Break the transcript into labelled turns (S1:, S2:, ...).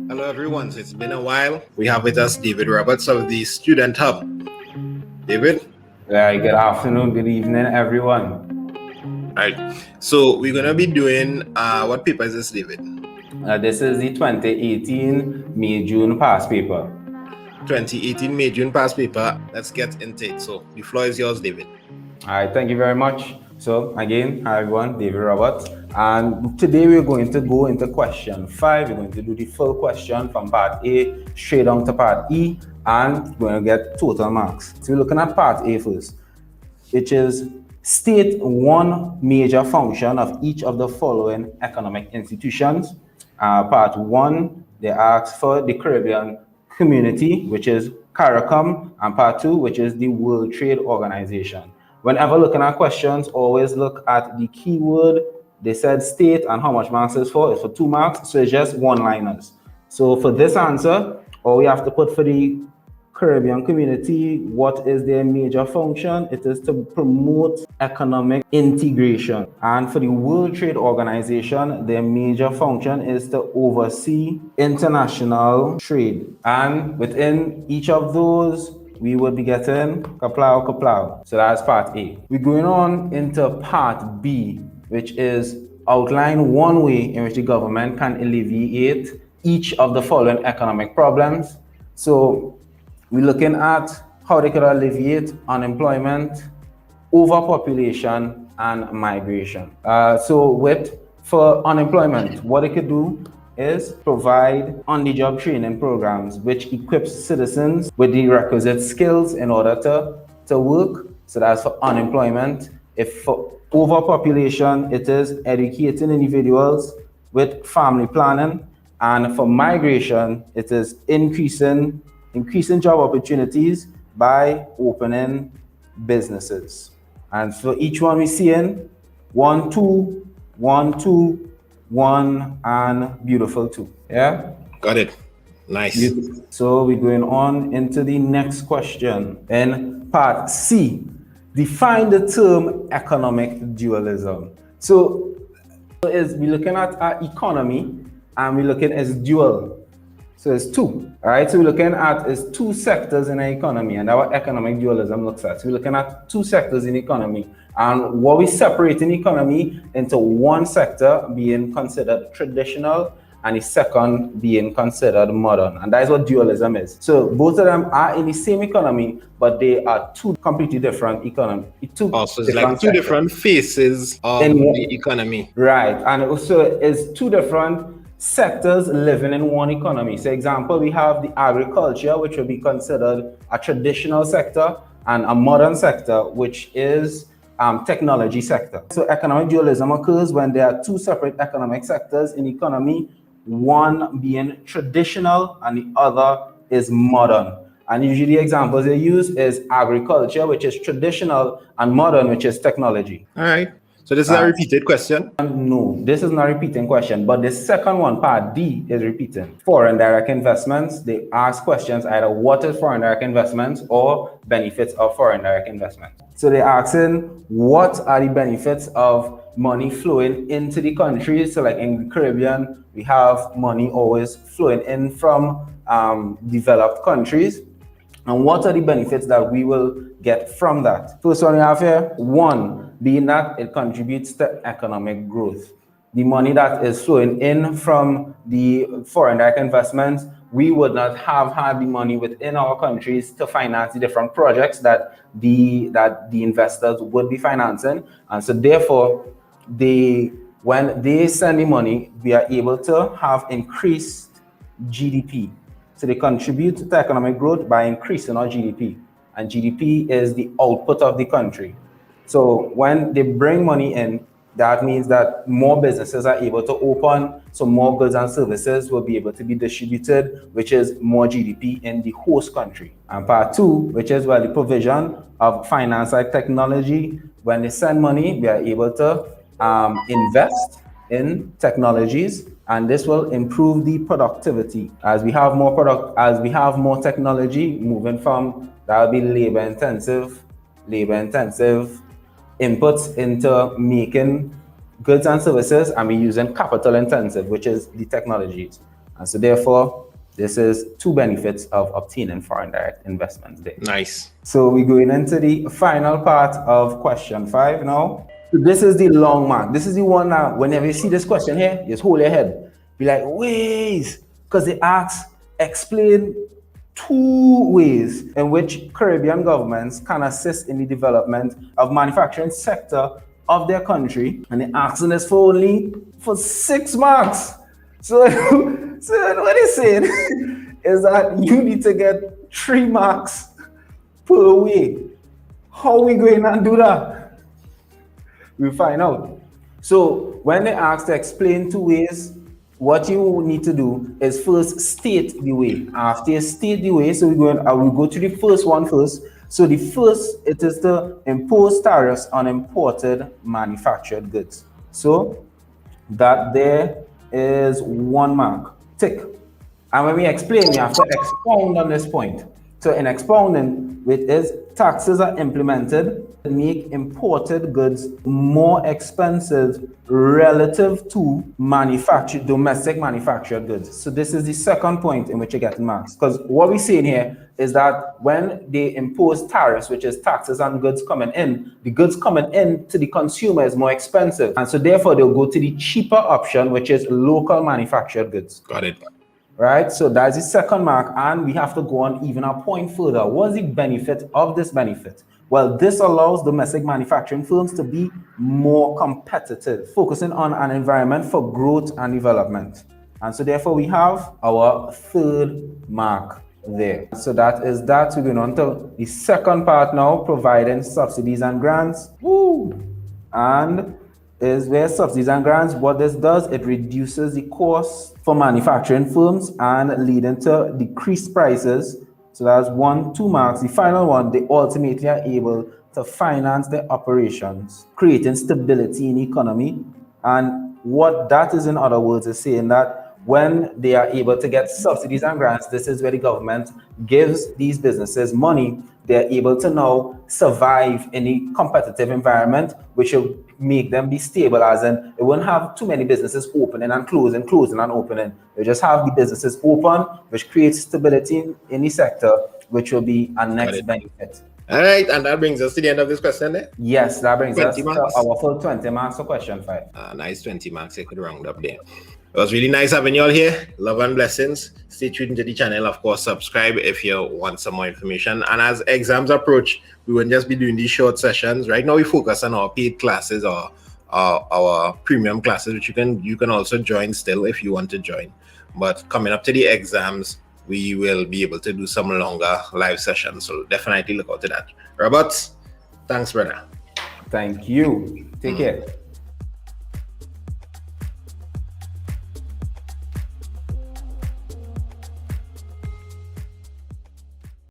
S1: Hello, everyone. So it's been a while. We have with us David Roberts of the Student Hub. David?
S2: Good afternoon, good evening, everyone.
S1: All right. So we're going to be doing, what paper is this, David?
S2: This is the 2018 May-June past paper.
S1: 2018 May-June past paper. Let's get into it. So the floor is yours, David.
S2: All right, thank you very much. So again, hi everyone, David Roberts. And today we're going to go into question 5. We're going to do the full question from part A straight down to part E, and we're going to get total marks. So we're looking at part A first, which is state one major function of each of the following economic institutions. Part 1, they ask for the Caribbean Community, which is CARICOM, and part 2, which is the World Trade Organization. Whenever looking at questions, always look at the keyword. They said state and how much marks is for. It's for 2 marks, so it's just one-liners. So for this answer, all we have to put for the Caribbean Community, what is their major function? It is to promote economic integration. And for the World Trade Organization, their major function is to oversee international trade. And within each of those, we would be getting kaplow. So that's part A. We're going on into part B, which is outline one way in which the government can alleviate each of the following economic problems. So we're looking at how they could alleviate unemployment, overpopulation, and migration. For unemployment, what they could do is provide on-the-job training programs which equips citizens with the requisite skills in order to work. So that's for unemployment. If for overpopulation, it is educating individuals with family planning. And for migration, it is increasing job opportunities by opening businesses. And for each one we see in 1, 2, 1, 2, 1, and beautiful 2. Yeah?
S1: Got it. Nice.
S2: So we're going on into the next question. In part C, define the term economic dualism. So we're looking at our economy, and we're looking as dual. So it's 2, all right? So we're looking at is 2 sectors in our economy, and our economic dualism looks at. So we're looking at 2 sectors in economy, and what we separate in economy into one sector being considered traditional and the second being considered modern, and that is what dualism is. So both of them are in the same economy, but they are 2 completely different economy.
S1: So it's like 2 different faces of the economy.
S2: Right, and also it's 2 different sectors living in one economy. So example, we have the agriculture, which will be considered a traditional sector, and a modern sector, which is technology sector. So economic dualism occurs when there are 2 separate economic sectors in economy, one being traditional and the other is modern. And usually the examples they use is agriculture, which is traditional, and modern, which is technology.
S1: All right. So this is a repeated question?
S2: No, this is not a repeating question, but the second one, part D, is repeating. Foreign direct investments, they ask questions either what is foreign direct investments or benefits of foreign direct investment. So they're asking what are the benefits of money flowing into the country. So like in the Caribbean, we have money always flowing in from developed countries. And what are the benefits that we will get from that? First one we have here, 1, being that it contributes to economic growth. The money that is flowing in from the foreign direct investments, we would not have had the money within our countries to finance the different projects that the investors would be financing. And so therefore, when they send the money, we are able to have increased GDP. So they contribute to economic growth by increasing our GDP. And GDP is the output of the country. So when they bring money in, that means that more businesses are able to open, so more goods and services will be able to be distributed, which is more GDP in the host country. And part 2, which is the provision of finance like technology. When they send money, we are able to invest in technologies, and this will improve the productivity. As we have more technology moving from, that will be labor intensive inputs into making goods and services, and we're using capital intensive, which is the technologies. And so therefore, this is two benefits of obtaining foreign direct investments there.
S1: Nice.
S2: So we're going into the final part of question 5 now. So this is the long mark. This is the one that whenever you see this question here, just hold your head. Be like, ways, because they ask, explain 2 ways in which Caribbean governments can assist in the development of manufacturing sector of their country. And they asking this for only 6 marks. So what they're saying is that you need to get 3 marks per way. How are we going to do that? We'll find out. So when they ask to explain 2 ways, what you need to do is first state the way. After you state the way, so I will go to the first one first. So the first, it is to impose tariffs on imported manufactured goods. So that there is 1 mark. Tick. And when we explain, we have to expound on this point. So in expounding, which is taxes are implemented to make imported goods more expensive relative to domestic manufactured goods. So this is the second point in which you get marks. Because what we're saying here is that when they impose tariffs, which is taxes on goods coming in, the goods coming in to the consumer is more expensive. And so therefore they'll go to the cheaper option, which is local manufactured goods.
S1: Got it.
S2: Right, so that's the second mark, and we have to go on even a point further. What's the benefit of this benefit? Well, this allows domestic manufacturing firms to be more competitive, focusing on an environment for growth and development. And so therefore we have our 3rd mark there. So that is that. We're going on to the second part now, providing subsidies and grants. Woo! And is where subsidies and grants, what this does, it reduces the cost for manufacturing firms and leading to decreased prices. So that's 2 marks. The final one, they ultimately are able to finance their operations, creating stability in the economy. And what that is, in other words, is saying that when they are able to get subsidies and grants, this is where the government gives these businesses money. They're able to now survive in a competitive environment, which will make them be stable, as in it won't have too many businesses opening and closing and opening. They just have the businesses open, which creates stability in the sector, which will be a next benefit.
S1: All right, and that brings us to the end of this question there.
S2: Yes, that brings us to our full 20 marks for question 5.
S1: Nice 20 marks. I could round up there. It was really nice having you all here. Love and blessings. Stay tuned to the channel. Of course, subscribe if you want some more information. And as exams approach, we won't just be doing these short sessions. Right now, we focus on our paid classes or our premium classes, which you can also join still if you want to join. But coming up to the exams, we will be able to do some longer live sessions. So definitely look out to that. Robert, thanks, brother.
S2: Thank you. Take care.